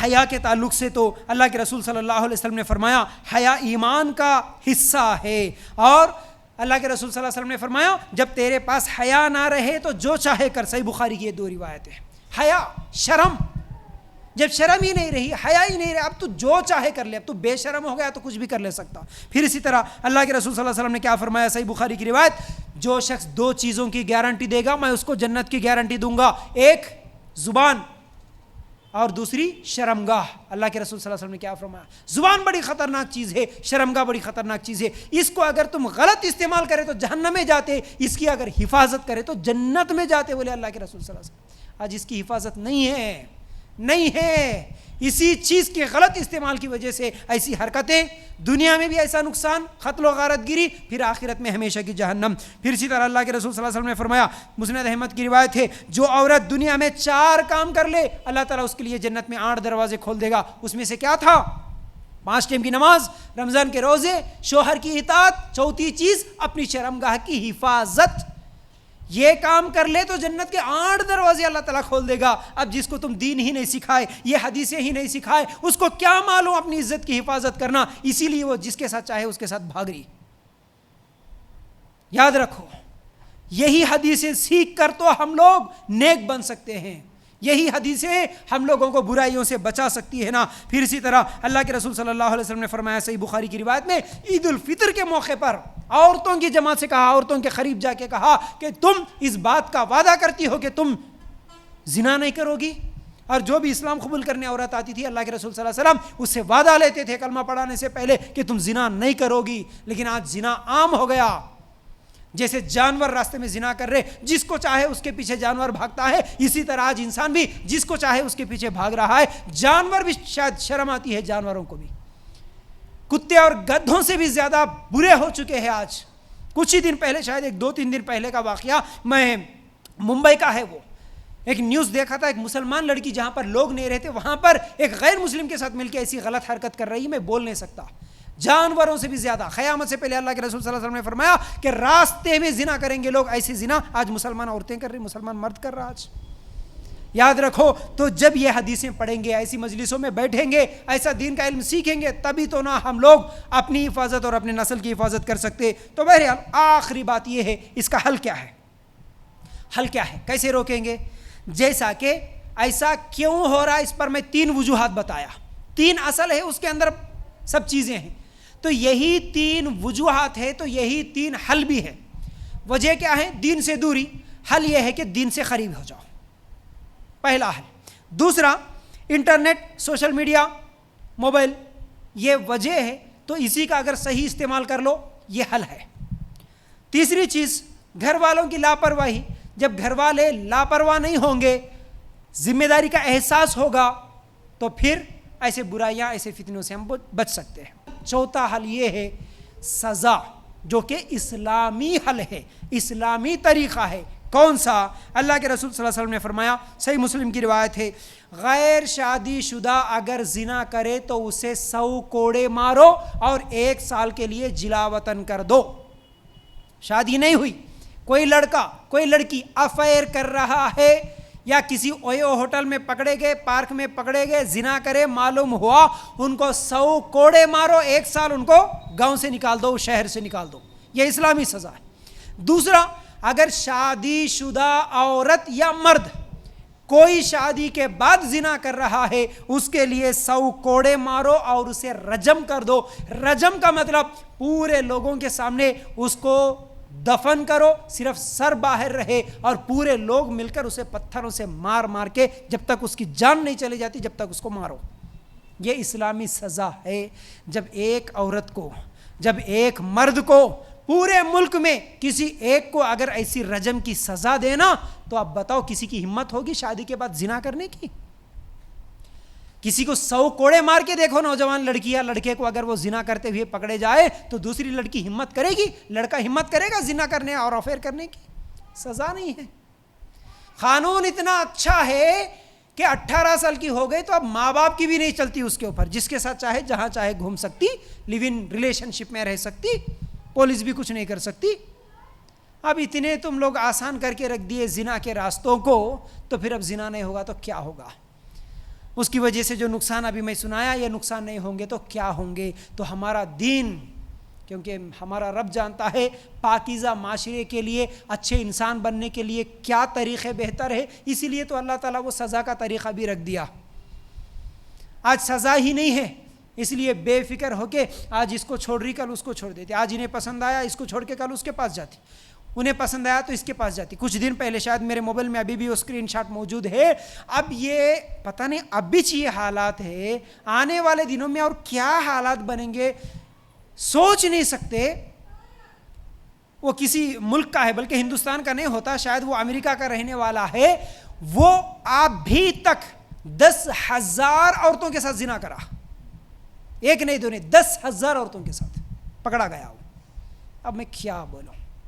حیا کے تعلق سے تو اللہ کے رسول صلی اللہ علیہ وسلم نے فرمایا حیا ایمان کا حصہ ہے، اور اللہ کے رسول صلی اللہ علیہ وسلم نے فرمایا جب تیرے پاس حیا نہ رہے تو جو چاہے کر۔ صحیح بخاری کی یہ 2 روایتیں ہیں۔ حیا شرم، جب شرم ہی نہیں رہی، حیا ہی نہیں رہا، اب تو جو چاہے کر لے، اب تو بے شرم ہو گیا تو کچھ بھی کر لے سکتا۔ پھر اسی طرح اللہ کے رسول صلی اللہ علیہ وسلم نے کیا فرمایا، صحیح بخاری کی روایت، جو شخص 2 چیزوں کی گارنٹی دے گا میں اس کو جنت کی گارنٹی دوں گا، ایک زبان اور دوسری شرمگاہ۔ اللہ کے رسول صلی اللہ علیہ وسلم نے کیا فرمایا، زبان بڑی خطرناک چیز ہے، شرمگاہ بڑی خطرناک چیز ہے، اس کو اگر تم غلط استعمال کرے تو جہنم میں جاتے، اس کی اگر حفاظت کرے تو جنت میں جاتے، بولے اللہ کے رسول صلی اللہ علیہ وسلم۔ آج اس کی حفاظت نہیں ہے، اسی چیز کے غلط استعمال کی وجہ سے ایسی حرکتیں، دنیا میں بھی ایسا نقصان، قتل و غارت گیری، پھر آخرت میں ہمیشہ کی جہنم۔ پھر اسی طرح اللہ کے رسول صلی اللہ علیہ وسلم نے فرمایا، مسند احمد کی روایت ہے، جو عورت دنیا میں 4 کام کر لے اللہ تعالیٰ اس کے لیے جنت میں 8 دروازے کھول دے گا۔ اس میں سے کیا تھا؟ 5 ٹائم کی نماز، رمضان کے روزے، شوہر کی اطاعت، چوتھی چیز اپنی شرمگاہ کی حفاظت۔ یہ کام کر لے تو جنت کے 8 دروازے اللہ تعالیٰ کھول دے گا۔ اب جس کو تم دین ہی نہیں سکھائے، یہ حدیثیں ہی نہیں سکھائے، اس کو کیا معلوم اپنی عزت کی حفاظت کرنا، اسی لیے وہ جس کے ساتھ چاہے اس کے ساتھ بھاگ رہی۔ یاد رکھو، یہی حدیثیں سیکھ کر تو ہم لوگ نیک بن سکتے ہیں، یہی حدیثیں ہم لوگوں کو برائیوں سے بچا سکتی ہے نا۔ پھر اسی طرح اللہ کے رسول صلی اللہ علیہ وسلم نے فرمایا، صحیح بخاری کی روایت میں، عید الفطر کے موقع پر عورتوں کی جماعت سے کہا، عورتوں کے قریب جا کے کہا کہ تم اس بات کا وعدہ کرتی ہو کہ تم زنا نہیں کرو گی؟ اور جو بھی اسلام قبول کرنے عورت آتی تھی، اللہ کے رسول صلی اللہ علیہ وسلم اس سے وعدہ لیتے تھے کلمہ پڑھانے سے پہلے کہ تم زنا نہیں کرو گی۔ لیکن آج زنا عام ہو گیا، جیسے جانور راستے میں زنا کر رہے، جس کو چاہے اس کے پیچھے جانور بھاگتا ہے، اسی طرح آج انسان بھی جس کو چاہے اس کے پیچھے بھاگ رہا ہے۔ جانور بھی شاید شرم آتی ہے جانوروں کو بھی، کتے اور گدھوں سے بھی زیادہ برے ہو چکے ہیں آج۔ کچھ ہی دن پہلے، شاید 2-3 دن پہلے کا واقعہ، میں ممبئی کا ہے، وہ ایک نیوز دیکھا تھا، ایک مسلمان لڑکی جہاں پر لوگ نہیں رہتے وہاں پر ایک غیر مسلم کے ساتھ مل کے ایسی غلط حرکت کر رہی، میں بول نہیں سکتا، جانوروں سے بھی زیادہ۔ قیامت سے پہلے اللہ کے رسول صلی اللہ علیہ وسلم نے فرمایا کہ راستے میں زنا کریں گے لوگ، ایسی زنا آج مسلمان عورتیں کر رہی، مسلمان مرد کر رہا آج۔ یاد رکھو، تو جب یہ حدیثیں پڑھیں گے، ایسی مجلسوں میں بیٹھیں گے، ایسا دین کا علم سیکھیں گے، تبھی تو نہ ہم لوگ اپنی حفاظت اور اپنے نسل کی حفاظت کر سکتے۔ تو بہرحال آخری بات یہ ہے، اس کا حل کیا ہے؟ حل کیا ہے؟ کیسے روکیں گے؟ جیسا کہ ایسا کیوں ہو رہا ہے، اس پر میں 3 وجوہات بتایا، 3 اصل ہے، اس کے اندر سب چیزیں ہیں، تو یہی 3 وجوہات ہے، تو یہی 3 حل بھی ہے۔ وجہ کیا ہے؟ دین سے دوری۔ حل یہ ہے کہ دین سے قریب ہو جاؤ، پہلا حل۔ دوسرا، انٹرنیٹ، سوشل میڈیا، موبائل، یہ وجہ ہے، تو اسی کا اگر صحیح استعمال کر لو، یہ حل ہے۔ تیسری چیز، گھر والوں کی لاپرواہی۔ جب گھر والے لاپرواہ نہیں ہوں گے، ذمہ داری کا احساس ہوگا، تو پھر ایسے برائیاں، ایسے فتنوں سے ہم بچ سکتے ہیں۔ چوتھا حل یہ ہے سزا، جو کہ اسلامی حل ہے، اسلامی طریقہ ہے۔ کون سا؟ اللہ کے رسول صلی اللہ علیہ وسلم نے فرمایا، صحیح مسلم کی روایت ہے، غیر شادی شدہ اگر زنا کرے تو اسے 100 کوڑے مارو اور 1 سال کے لیے جلا وطن کر دو۔ شادی نہیں ہوئی، کوئی لڑکا کوئی لڑکی افیئر کر رہا ہے، یا کسی اویو ہوٹل میں پکڑے گئے، پارک میں پکڑے گئے، زنا کرے، معلوم ہوا، ان کو 100 کوڑے مارو، 1 سال ان کو گاؤں سے نکال دو، شہر سے نکال دو۔ یہ اسلامی سزا ہے۔ دوسرا، اگر شادی شدہ عورت یا مرد کوئی شادی کے بعد زنا کر رہا ہے، اس کے لیے 100 کوڑے مارو اور اسے رجم کر دو۔ رجم کا مطلب پورے لوگوں کے سامنے اس کو دفن کرو، صرف سر باہر رہے، اور پورے لوگ مل کر اسے پتھروں سے مار مار کے جب تک اس کی جان نہیں چلی جاتی جب تک اس کو مارو۔ یہ اسلامی سزا ہے۔ جب ایک عورت کو، جب ایک مرد کو، پورے ملک میں کسی ایک کو اگر ایسی رجم کی سزا دینا، تو آپ بتاؤ کسی کی ہمت ہوگی شادی کے بعد زنا کرنے کی؟ کسی کو 100 کوڑے مار کے دیکھو، نوجوان لڑکی یا لڑکے کو اگر وہ زنا کرتے ہوئے پکڑے جائے تو دوسری لڑکی ہمت کرے گی؟ لڑکا ہمت کرے گا زنا کرنے اور افیئر کرنے کی؟ سزا نہیں ہے۔ قانون اتنا اچھا ہے کہ 18 سال کی ہو گئی تو اب ماں باپ کی بھی نہیں چلتی اس کے اوپر، جس کے ساتھ چاہے جہاں چاہے گھوم سکتی، لیو ان ریلیشن شپ میں رہ سکتی، پولیس بھی کچھ نہیں کر سکتی۔ اب اتنے تم لوگ آسان کر کے رکھ دیے زنا کے راستوں کو، تو پھر اب زنا نہیں ہوگا تو کیا ہوگا؟ اس کی وجہ سے جو نقصان ابھی میں سنایا یہ نقصان نہیں ہوں گے تو کیا ہوں گے؟ تو ہمارا دین، کیونکہ ہمارا رب جانتا ہے پاکیزہ معاشرے کے لیے، اچھے انسان بننے کے لیے کیا طریقے بہتر ہے، اسی لیے تو اللہ تعالیٰ وہ سزا کا طریقہ بھی رکھ دیا۔ آج سزا ہی نہیں ہے، اس لیے بے فکر ہو کے آج اس کو چھوڑ رہی کل اس کو چھوڑ دیتے، آج انہیں پسند آیا اس کو چھوڑ کے کل اس کے پاس جاتی، انہیں پسند آیا تو اس کے پاس جاتی۔ کچھ دن پہلے شاید میرے موبائل میں ابھی بھی وہ اسکرین شاٹ موجود ہے۔ اب یہ پتہ نہیں اب بھی یہ حالات ہے، آنے والے دنوں میں اور کیا حالات بنیں گے سوچ نہیں سکتے۔ وہ کسی ملک کا ہے، بلکہ ہندوستان کا نہیں ہوتا، شاید وہ امریکہ کا رہنے والا ہے، وہ ابھی تک 10,000 عورتوں کے ساتھ زنا کرا، ایک نہیں دو نہیں 10,000 عورتوں کے ساتھ پکڑا گیا وہ۔ اب میں کیا بولوں؟